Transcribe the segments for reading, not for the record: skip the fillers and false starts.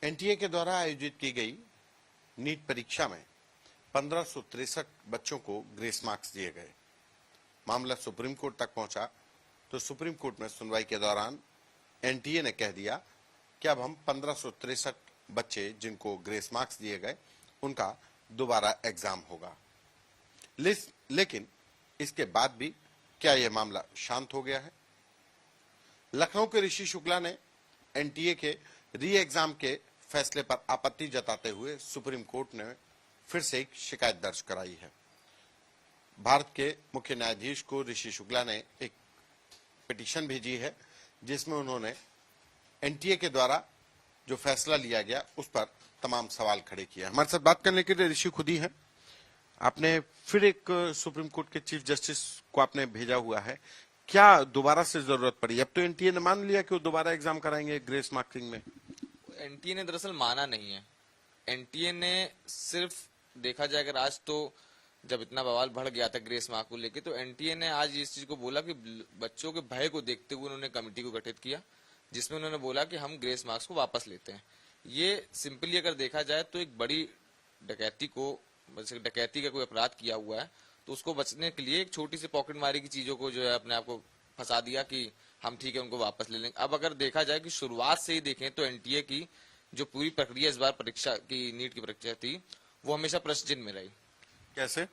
NTA के द्वारा आयोजित की गई नीट परीक्षा में 1563 बच्चों को ग्रेस मार्क्स दिए गए। मामला सुप्रीम कोर्ट तक पहुंचा तो सुप्रीम कोर्ट में सुनवाई के दौरान एनटीए ने कह दिया कि अब हम 1563 बच्चे जिनको ग्रेस मार्क्स दिए गए उनका दोबारा एग्जाम होगा। लेकिन इसके बाद भी क्या यह मामला शांत हो गया है? लखनऊ के ऋषि शुक्ला ने एनटीए के री एग्जाम के फैसले पर आपत्ति जताते हुए सुप्रीम कोर्ट ने फिर से एक शिकायत दर्ज कराई है। भारत के मुख्य न्यायाधीश को ऋषि शुक्ला ने एक पिटीशन भेजी है जिसमें उन्होंने एनटीए के द्वारा जो फैसला लिया गया उस पर तमाम सवाल खड़े किए। हमारे साथ बात करने के लिए ऋषि खुद ही है। आपने फिर एक सुप्रीम कोर्ट के चीफ जस्टिस को आपने भेजा हुआ है, क्या दोबारा से जरूरत पड़ी? अब तो एनटीए ने मान लिया कि वो दोबारा एग्जाम कराएंगे ग्रेस मार्किंग में। एनटीए ने दरअसल माना नहीं है। एनटीए ने सिर्फ देखा जाए अगर आज तो जब इतना बवाल बढ़ गया था ग्रेस मार्क को लेके, तो एनटीए ने आज इस चीज को बोला कि बच्चों के भय को देखते हुए उन्होंने कमेटी को गठित किया जिसमें उन्होंने बोला कि हम ग्रेस मार्क्स को वापस लेते हैं। ये सिंपली अगर देखा जाए तो एक बड़ी डकैती का कोई अपराध किया हुआ है तो उसको बचने के लिए एक छोटी सी पॉकेट मारी की चीजों को जो है अपने आप को फंसा दिया कि हम ठीक है उनको वापस ले लेंगे। अब अगर देखा जाए कि शुरुआत से ही देखें तो एनटीए की जो पूरी प्रक्रिया इस बार परीक्षा की नीट की परीक्षा थी वो हमेशा प्रश्न चिन्ह में रही। कैसे?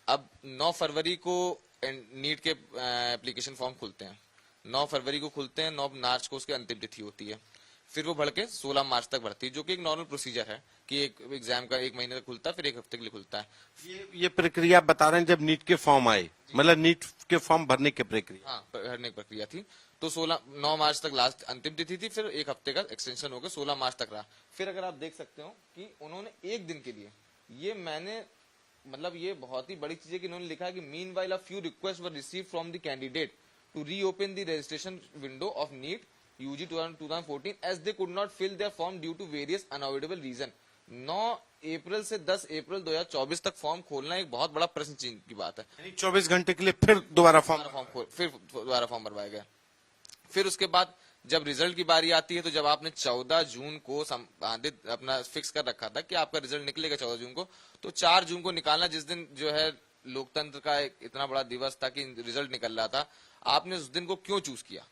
अब 9 फरवरी को नीट के एप्लीकेशन फॉर्म खुलते हैं, 9 फरवरी को खुलते हैं, 9 मार्च को उसकी अंतिम तिथि होती है, फिर वो बढ़ के 16 मार्च तक बढ़ती है जो कि एक नॉर्मल प्रोसीजर है कि एक एग्जाम का 1 महीने तक खुलता है फिर 1 हफ्ते के लिए खुलता है। ये प्रक्रिया बता रहे हैं जब नीट के फॉर्म आए, मतलब नीट के फॉर्म भरने की प्रक्रिया। हाँ, भरने की प्रक्रिया थी। तो 9 मार्च तक लास्ट अंतिम तिथि थी, फिर 1 हफ्ते का एक्सटेंशन होकर 16 मार्च तक रहा। फिर अगर आप देख सकते हो कि उन्होंने 1 दिन के लिए ये बहुत ही बड़ी चीज है कि उन्होंने लिखा है कि meanwhile a few request were received from the candidate to reopen the registration window of NEET UG 2014 as they could not fill their form due to various unavoidable reason. 9 अप्रैल से 10 अप्रैल 2024 तक फॉर्म खोलना एक बहुत बड़ा प्रश्न चिन्ह की बात है। 24 घंटे के लिए फिर दोबारा फॉर्म भरवाया गया। फिर उसके बाद जब रिजल्ट की बारी आती है तो जब आपने 14 जून को संबंधित अपना फिक्स कर रखा था कि आपका रिजल्ट निकलेगा 14 जून को, तो 4 जून को निकालना जिस दिन जो है लोकतंत्र का एक इतना बड़ा दिवस था कि रिजल्ट निकल रहा था, आपने उस दिन को क्यों चूज किया?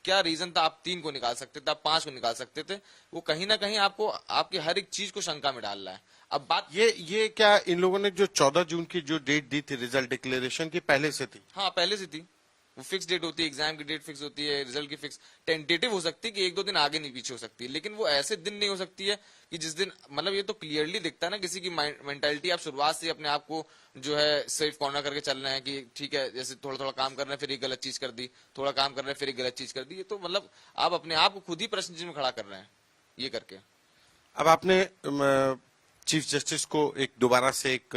क्या रीजन था? आप 3 को निकाल सकते थे, आप 5 को निकाल सकते थे। वो कहीं ना कहीं आपको आपकी हर एक चीज को शंका में डाल रहा है। अब बात ये क्या इन लोगों ने जो 14 जून की जो डेट दी थी रिजल्ट डिक्लेरेशन की पहले से थी? हाँ, पहले से थी। वो फिक्स डेट होती है, एग्जाम की डेट फिक्स होती है, रिजल्ट की फिक्स टेंटेटिव हो सकती है कि 1-2 दिन आगे नहीं पीछे हो सकती है, लेकिन वो ऐसे दिन नहीं हो सकती है कि जिस दिन ये तो क्लियरली दिखता है ना किसी की मेंटालिटी। आप शुरुआत से अपने आप को जो है सेफ कॉर्नर करके चल रहे हैं कि ठीक है, जैसे थोड़ा थोड़ा काम कर रहे हैं फिर एक गलत चीज कर दी, थोड़ा काम कर रहे हैं फिर एक गलत चीज कर दी। ये तो आप अपने आप को खुद ही प्रश्न चिन्ह में खड़ा कर रहे हैं ये करके। अब आपने चीफ जस्टिस को एक दोबारा से एक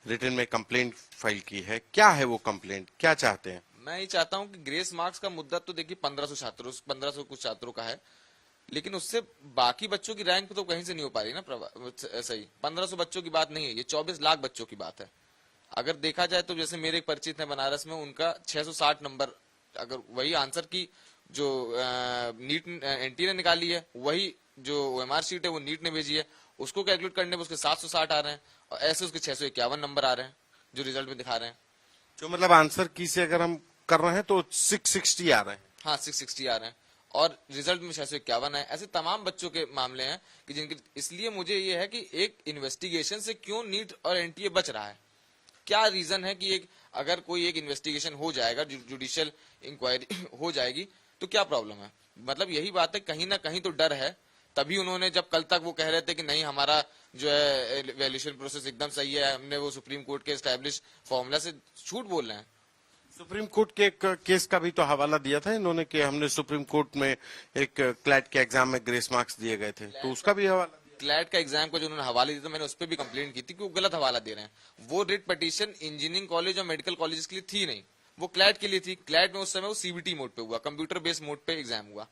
रिटन में कंप्लेंट फाइल की है, क्या है वो कंप्लेंट, क्या चाहते हैं? मैं ये चाहता हूं कि ग्रेस मार्क्स का मुद्दा तो देखिए 1500 कुछ छात्रों का है, लेकिन उससे बाकी बच्चों की रैंक तो कहीं से नहीं हो पा रही ना। सही 1500 बच्चों की बात नहीं है, ये 24 लाख बच्चों की बात है। अगर देखा जाए तो जैसे मेरे एक परिचित है बनारस में, उनका 660 नंबर, अगर वही आंसर की जो नीट एनटीए ने निकाली है, वही जो ओएमआर शीट है वो नीट ने भेजी है, उसको कैलकुलेट करने में उसके 760 आ रहे हैं और ऐसे उसके 651 नंबर आ रहे हैं जो रिजल्ट में दिखा रहे हैं। जो मतलब आंसर की से अगर हम कर रहे हैं तो 660 आ रहे हैं। हाँ, 660 आ रहे हैं और रिजल्ट में 651 है। ऐसे तमाम बच्चों के मामले हैं कि जिनके, इसलिए मुझे ये है कि एक इन्वेस्टिगेशन से क्यों नीट और एनटीए बच रहा है? क्या रीजन है कि अगर कोई एक इन्वेस्टिगेशन हो जाएगा, जुडिशियल इंक्वायरी हो जाएगी तो क्या प्रॉब्लम है? यही बात है, कहीं ना कहीं तो डर है। तभी उन्होंने जब कल तक वो कह रहे थे कि नहीं हमारा जो है वैल्यूएशन प्रोसेस एकदम सही है, हमने वो सुप्रीम कोर्ट के एस्टैब्लिश फॉर्मूला से झूठ बोल रहे हैं। सुप्रीम कोर्ट के एक केस का भी तो हवाला दिया था इन्होंने कि हमने सुप्रीम कोर्ट में एक क्लैट के एग्जाम में ग्रेस मार्क्स दिए गए थे, तो उसका भी हवाला क्लैट का एग्जाम का जो उन्होंने हवाला दिया था, मैंने उस पर भी कंप्लेंट की थी कि वो गलत हवाला दे रहे हैं। वो रिट पिटीशन इंजीनियरिंग कॉलेज और मेडिकल कॉलेज के लिए थी नहीं, वो क्लैट के लिए थी। क्लैट में उस समय वो सीबीटी मोड पे हुआ, कंप्यूटर बेस्ड मोड पे एग्जाम हुआ।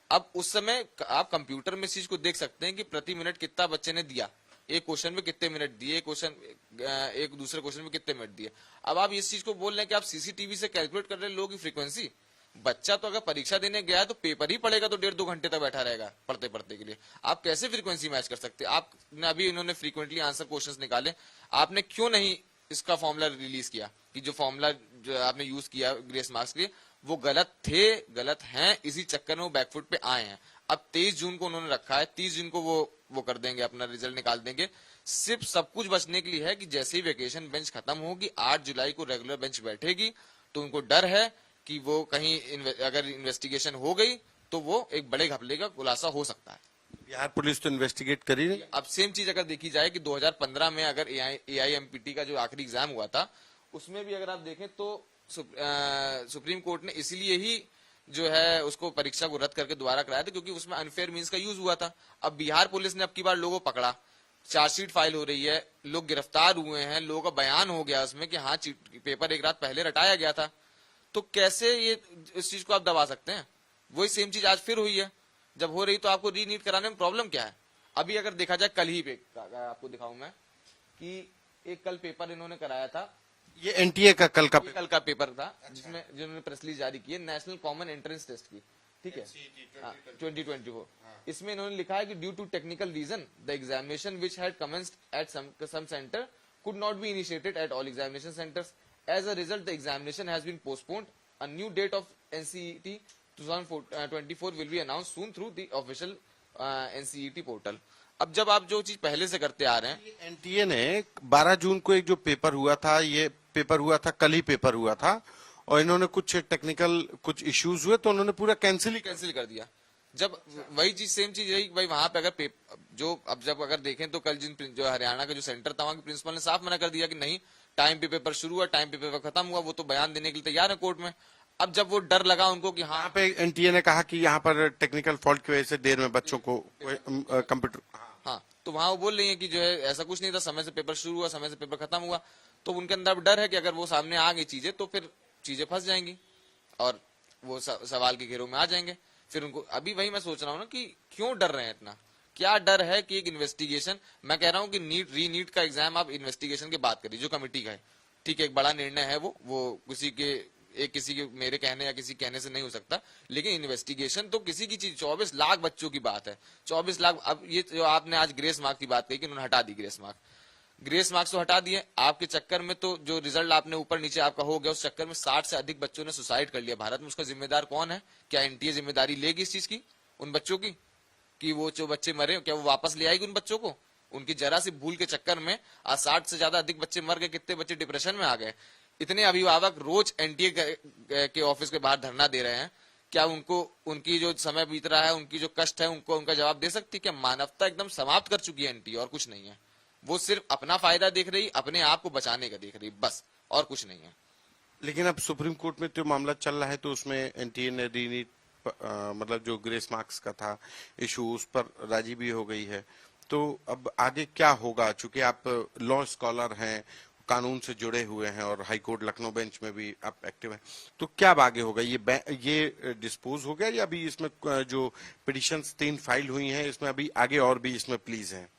अब उस समय आप कंप्यूटर में इस चीज को देख सकते हैं कि प्रति मिनट कितना बच्चे ने दिया, एक क्वेश्चन में कितने मिनट दिए, एक दूसरे क्वेश्चन में कितने मिनट दिए। अब आप इस चीज को बोल रहे हैं कि आप सीसीटीवी से कैलकुलेट कर रहे हैं लोगों की फ्रीक्वेंसी, बच्चा तो अगर परीक्षा देने गया है तो पेपर ही पढ़ेगा तो 1.5-2 घंटे तक बैठा रहेगा पढ़ते पढ़ते के लिए। आप कैसे फ्रीक्वेंसी मैच कर सकते हैं? आपने अभी इन्होंने फ्रीक्वेंटली आंसर क्वेश्चंस निकाले, आपने क्यों नहीं इसका फॉर्मूला रिलीज किया कि जो फॉर्मूला जो आपने यूज किया ग्रेस मार्क्स के लिए वो गलत थे, गलत हैं, इसी चक्कर में वो बैकफुट पे आए हैं। अब 23 जून को उन्होंने रखा है, 30 जून को वो कर देंगे, अपना रिजल्ट निकाल देंगे। सिर्फ सब कुछ बचने के लिए है कि जैसे ही वेकेशन बेंच खत्म होगी 8 जुलाई को रेगुलर बेंच बैठेगी, तो उनको डर है कि वो कहीं अगर इन्वेस्टिगेशन हो गई तो वो एक बड़े घपले का खुलासा हो सकता है। बिहार पुलिस तो इन्वेस्टिगेट करी नहीं। अब सेम चीज अगर देखी जाए कि 2015 में अगर AIMPT का जो आखिरी एग्जाम हुआ था उसमें भी अगर आप देखें तो सुप्रीम कोर्ट ने इसीलिए ही जो है उसको परीक्षा को रद्द करके दोबारा कराया था क्योंकि उसमें अनफेयर मींस का यूज हुआ था। अब बिहार पुलिस ने अब की बार लोगों को पकड़ा, चार्जशीट फाइल हो रही है, लोग गिरफ्तार हुए हैं, लोगों का बयान हो गया उसमें कि हाँ पेपर एक रात पहले रटाया गया था, तो कैसे ये इस चीज को आप दबा सकते हैं? वही सेम चीज आज फिर हुई है। जब हो रही तो आपको रीनीट कराने में प्रॉब्लम क्या है? अभी अगर देखा जाए कल ही पे आपको दिखाऊं मैं कि एक कल पेपर इन्होंने कराया था, ये एनटीए का कल का पेपर था जिसमें जिन्होंने प्रेस रिलीज जारी की है नेशनल कॉमन एंट्रेंस टेस्ट की, ठीक है, 2024। इसमें इन्होंने लिखा है कि due to technical reason the examination which had commenced at some center could not be initiated at all examination centers. As a result the examination has been postponed. A new date of NCET 2024 will be announce soon through the official NCET portal. अब जब आप जो चीज पहले से करते आ रहे हैं, एनटीए ने 12 जून को एक जो पेपर हुआ था, ये पेपर हुआ था, कल ही पेपर हुआ था, और इन्होंने कुछ टेक्निकल कुछ इश्यूज हुए तो उन्होंने पूरा कैंसिल कर दिया। जब वही चीज सेम चीज रही भाई वहां पे अगर जो अब जब अगर देखें तो कल जो हरियाणा का जो सेंटर था वहां के प्रिंसिपल ने साफ मना कर दिया कि नहीं, टाइम पे पेपर शुरू हुआ, टाइम पे पेपर खत्म हुआ, वो तो बयान देने के लिए तैयार है कोर्ट में। अब जब वो डर लगा उनको कि हाँ, यहाँ पे एनटीए ने कहा कि यहाँ पर टेक्निकल फॉल्ट की वजह से देर में बच्चों को कंप्यूटर, हाँ, तो वहां वो बोल रही है कि जो है ऐसा कुछ नहीं था, समय से पेपर शुरू हुआ, समय से पेपर खत्म हुआ, तो उनके अंदर डर है कि अगर वो सामने आ गई चीजें तो फिर चीजें फंस जाएंगी और वो सवाल के घेरों में आ जाएंगे। फिर उनको अभी वही मैं सोच रहा हूँ ना कि क्यों डर रहे हैं इतना, क्या डर है कि एक इन्वेस्टिगेशन, मैं कह रहा हूँ कि रीनीट का एग्जाम आप इन्वेस्टिगेशन की बात करिए जो कमेटी का है, ठीक है, एक बड़ा निर्णय है वो किसी के मेरे कहने या किसी कहने से नहीं हो सकता, लेकिन इन्वेस्टिगेशन तो किसी की चीज, 24 लाख बच्चों की बात है, 24 लाख। अब ये जो आपने आज ग्रेस मार्क की बात कही कि उन्होंने हटा दी ग्रेस मार्क्स तो हटा दिए, आपके चक्कर में तो जो रिजल्ट आपने ऊपर नीचे आपका हो गया, उस चक्कर में 60 से अधिक बच्चों ने सुसाइड कर लिया भारत में। उसका जिम्मेदार कौन है? क्या एनटीए जिम्मेदारी लेगी इस चीज की, उन बच्चों की, कि वो जो बच्चे मरे क्या वो वापस ले आएगी उन बच्चों को? उनकी जरा सी भूल के चक्कर में आज 60 से ज्यादा अधिक बच्चे मर गए, कितने बच्चे डिप्रेशन में आ गए। इतने अभिभावक रोज एनटीए के ऑफिस के बाहर धरना दे रहे हैं, क्या उनको उनकी जो समय बीत रहा है, उनकी जो कष्ट है, उनको उनका जवाब दे सकती है क्या? मानवता एकदम समाप्त कर चुकी है एनटीए, और कुछ नहीं है। वो सिर्फ अपना फायदा देख रही, अपने आप को बचाने का देख रही, बस, और कुछ नहीं है। लेकिन अब सुप्रीम कोर्ट में तो मामला चल रहा है, तो उसमें एनटीए ने रीनीट मतलब जो ग्रेस मार्क्स का था इशू, उस पर राजी भी हो गई है। तो अब आगे क्या होगा? चूंकि आप लॉ स्कॉलर हैं, कानून से जुड़े हुए हैं, और हाई कोर्ट लखनऊ बेंच में भी आप एक्टिव हैं, तो क्या अब आगे होगा? ये डिस्पोज हो गया या अभी इसमें जो पिटिशंस 3 फाइल हुई हैं इसमें अभी आगे और भी इसमें प्लीज हैं?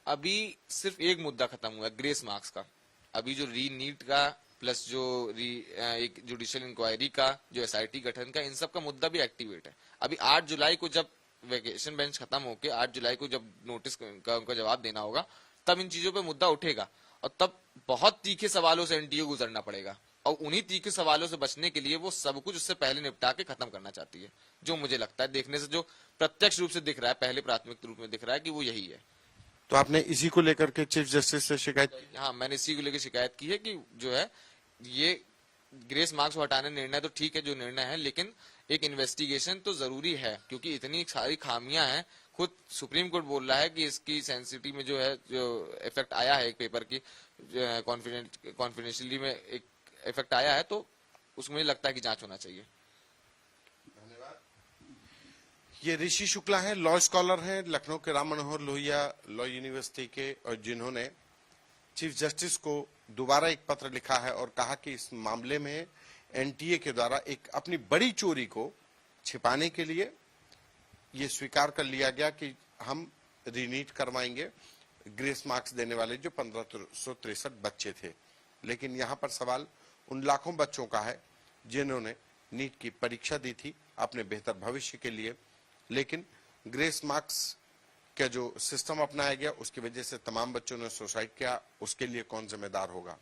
अभी सिर्फ एक मुद्दा खत्म हुआ है ग्रेस मार्क्स का। अभी जो रीनीट का प्लस जो एक जुडिशियल इंक्वायरी का, जो एसआईटी गठन का, इन सब का मुद्दा भी एक्टिवेट है। अभी 8 जुलाई को जब वेकेशन बेंच खत्म होके 8 जुलाई को जब नोटिस का उनका जवाब देना होगा, तब इन चीजों पे मुद्दा उठेगा, और तब बहुत तीखे सवालों से एनटीए गुजरना पड़ेगा, और उन्हीं तीखे सवालों से बचने के लिए वो सब कुछ उससे पहले निपटा के खत्म करना चाहती है। जो मुझे लगता है देखने से, जो प्रत्यक्ष रूप से दिख रहा है, पहले प्राथमिक रूप में दिख रहा है कि वो यही है। तो आपने इसी को लेकर के चीफ जस्टिस से शिकायत? हाँ, मैंने इसी को लेकर शिकायत की है कि जो है ये ग्रेस मार्क्स को हटाने निर्णय तो ठीक है जो निर्णय है, लेकिन एक इन्वेस्टिगेशन तो जरूरी है, क्योंकि इतनी सारी खामियां हैं। खुद सुप्रीम कोर्ट बोल रहा है कि इसकी सेंसिटिविटी में जो है, जो इफेक्ट आया है एक पेपर की कॉन्फिडेंशियलिटी में एक इफेक्ट आया है, तो उसमें मुझे लगता है कि जांच होना चाहिए। ये ऋषि शुक्ला हैं, लॉ स्कॉलर हैं, लखनऊ के राम मनोहर लोहिया लॉ यूनिवर्सिटी के, और जिन्होंने चीफ जस्टिस को दोबारा एक पत्र लिखा है और कहा कि इस मामले में एनटीए के द्वारा एक अपनी बड़ी चोरी को छिपाने के लिए ये स्वीकार कर लिया गया कि हम रीनीट करवाएंगे ग्रेस मार्क्स देने वाले जो 1563 बच्चे थे। लेकिन यहाँ पर सवाल उन लाखों बच्चों का है जिन्होंने नीट की परीक्षा दी थी अपने बेहतर भविष्य के लिए, लेकिन ग्रेस मार्क्स का जो सिस्टम अपनाया गया उसकी वजह से तमाम बच्चों ने सुसाइड किया। उसके लिए कौन जिम्मेदार होगा?